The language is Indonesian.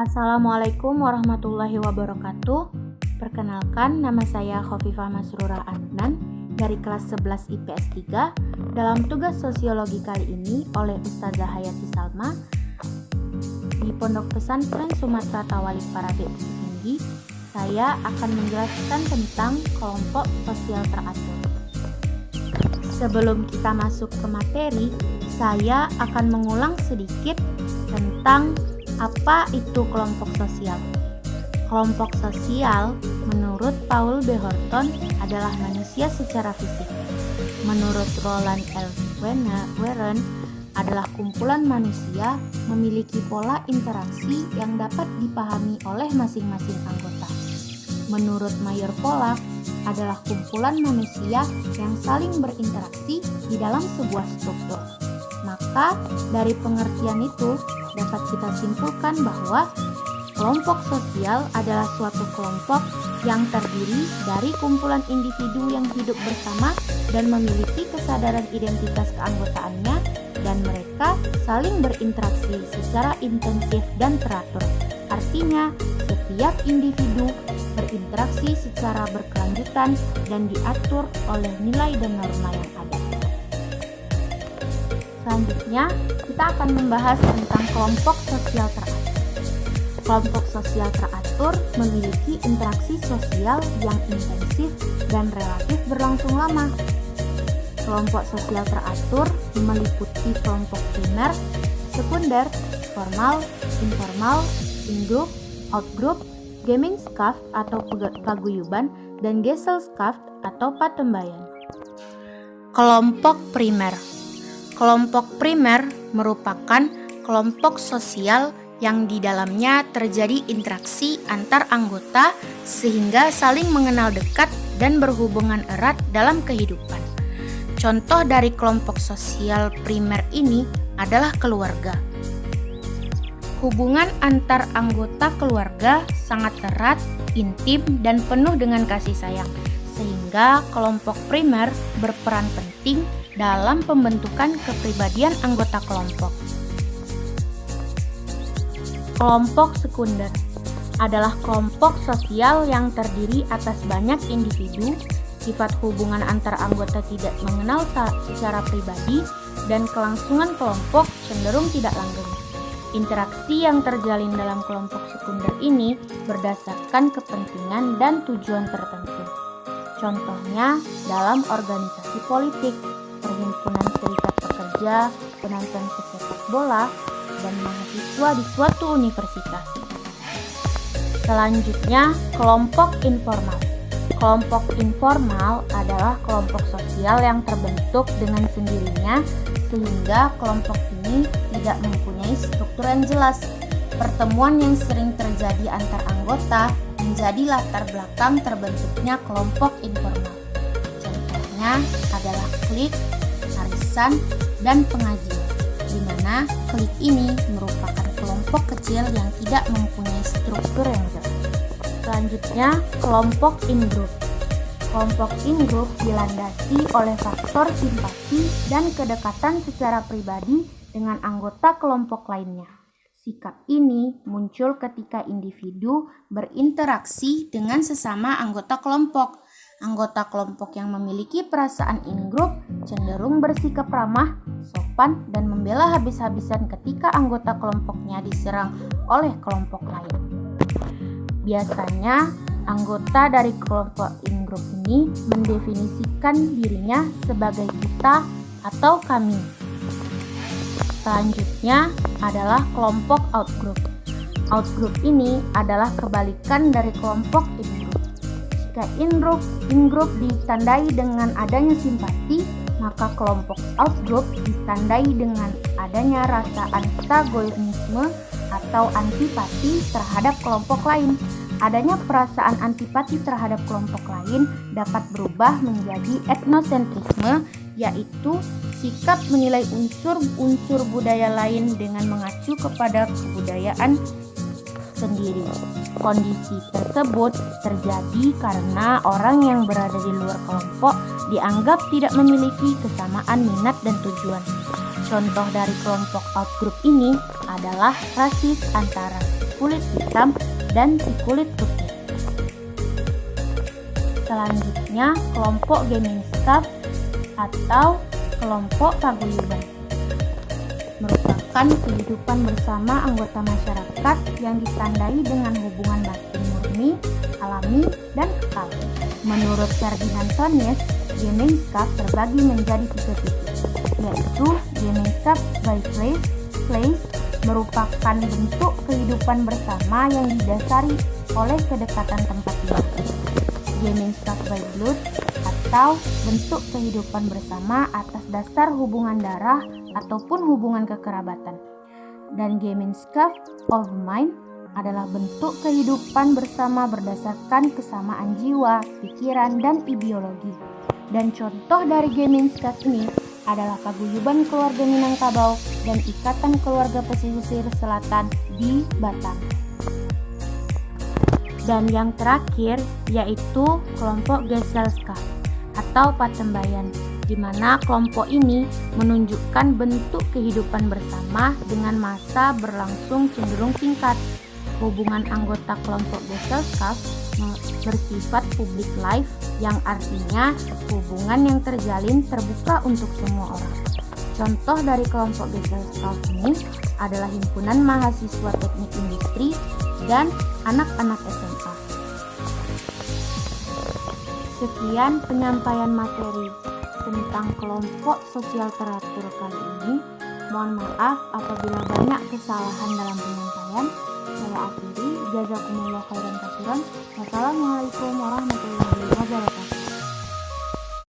Assalamualaikum warahmatullahi wabarakatuh. Perkenalkan, nama saya Khofifah Masrura Adnan dari kelas 11 IPS 3. Dalam tugas sosiologi kali ini oleh Ustazah Hayati Salma di Pondok Pesantren Sumatera Tawalik Parabe Tinggi, saya akan menjelaskan tentang kelompok sosial teratur. Sebelum kita masuk ke materi, saya akan mengulang sedikit tentang apa itu kelompok sosial. Kelompok sosial menurut Paul B. Horton adalah manusia secara fisik. Menurut Roland L. Warren adalah kumpulan manusia memiliki pola interaksi yang dapat dipahami oleh masing-masing anggota. Menurut Mayer Pollack adalah kumpulan manusia yang saling berinteraksi di dalam sebuah struktur. Maka dari pengertian itu dapat kita simpulkan bahwa kelompok sosial adalah suatu kelompok yang terdiri dari kumpulan individu yang hidup bersama dan memiliki kesadaran identitas keanggotaannya, dan mereka saling berinteraksi secara intensif dan teratur. Artinya, setiap individu berinteraksi secara berkelanjutan dan diatur oleh nilai dan norma yang ada. Selanjutnya, kita akan membahas tentang kelompok sosial teratur. Kelompok sosial teratur memiliki interaksi sosial yang intensif dan relatif berlangsung lama. Kelompok sosial teratur meliputi kelompok primer, sekunder, formal, informal, in-group, out-group, Gemeinschaft atau paguyuban, dan Gesellschaft atau patembayan. Kelompok primer. Kelompok primer merupakan kelompok sosial yang di dalamnya terjadi interaksi antar anggota sehingga saling mengenal dekat dan berhubungan erat dalam kehidupan. Contoh dari kelompok sosial primer ini adalah keluarga. Hubungan antar anggota keluarga sangat erat, intim, dan penuh dengan kasih sayang, sehingga kelompok primer berperan penting dalam pembentukan kepribadian anggota kelompok. Kelompok sekunder adalah kelompok sosial yang terdiri atas banyak individu. Sifat hubungan antar anggota tidak mengenal secara pribadi dan kelangsungan kelompok cenderung tidak langgeng. Interaksi yang terjalin dalam kelompok sekunder ini berdasarkan kepentingan dan tujuan tertentu. Contohnya dalam organisasi politik, perhimpunan serikat pekerja, penonton sepak bola, dan mahasiswa di suatu universitas. Selanjutnya, kelompok informal. Kelompok informal adalah kelompok sosial yang terbentuk dengan sendirinya sehingga kelompok ini tidak mempunyai struktur yang jelas. Pertemuan yang sering terjadi antar anggota menjadi latar belakang terbentuknya kelompok informal. Contohnya adalah klik, arisan, dan pengajian, di mana klik ini merupakan kelompok kecil yang tidak mempunyai struktur yang jelas. Selanjutnya, kelompok in-group. Kelompok in-group dilandasi oleh faktor simpati dan kedekatan secara pribadi dengan anggota kelompok lainnya. Sikap ini muncul ketika individu berinteraksi dengan sesama anggota kelompok. Anggota kelompok yang memiliki perasaan in-group cenderung bersikap ramah, sopan, dan membela habis-habisan ketika anggota kelompoknya diserang oleh kelompok lain. Biasanya, anggota dari kelompok in-group ini mendefinisikan dirinya sebagai kita atau kami. Selanjutnya adalah kelompok out-group. Out-group ini adalah kebalikan dari kelompok in-group. Jika in-group ditandai dengan adanya simpati, maka kelompok out-group ditandai dengan adanya rasa antagonisme atau antipati terhadap kelompok lain. Adanya perasaan antipati terhadap kelompok lain dapat berubah menjadi etnosentrisme, yaitu sikap menilai unsur-unsur budaya lain dengan mengacu kepada kebudayaan sendiri. Kondisi tersebut terjadi karena orang yang berada di luar kelompok dianggap tidak memiliki kesamaan minat dan tujuan. Contoh dari kelompok outgroup ini adalah rasis antar ras. kulit hitam dan si kulit putih. Selanjutnya, kelompok gaming staff atau kelompok paguyuban merupakan kehidupan bersama anggota masyarakat yang ditandai dengan hubungan batin murni, alami, dan kekal. Menurut Ferdinand Tönnies, gaming staff terbagi menjadi 3 tipe, yaitu gaming staff by place merupakan bentuk kehidupan bersama yang didasari oleh kedekatan tempat tinggal. Gaming staff by blood atau bentuk kehidupan bersama atas dasar hubungan darah ataupun hubungan kekerabatan. Dan gaming staff of mind adalah bentuk kehidupan bersama berdasarkan kesamaan jiwa, pikiran, dan ideologi. Dan contoh dari gaming staff ini adalah paguyuban keluarga Minangkabau dan ikatan keluarga pesisir selatan di Batam. Dan yang terakhir yaitu kelompok Gesellschaft atau patembayan, di mana kelompok ini menunjukkan bentuk kehidupan bersama dengan masa berlangsung cenderung singkat. Hubungan anggota kelompok Gesellschaft bersifat public life, yang artinya hubungan yang terjalin terbuka untuk semua orang. Contoh dari kelompok Gesellschaft ini adalah himpunan mahasiswa teknik industri dan anak-anak SMA. Sekian penyampaian materi tentang kelompok sosial teratur kali ini. Mohon maaf apabila banyak kesalahan dalam penyampaian. Saya akhiri. Jazakumullah khairan katsiran. Wassalamualaikum warahmatullahi wabarakatuh.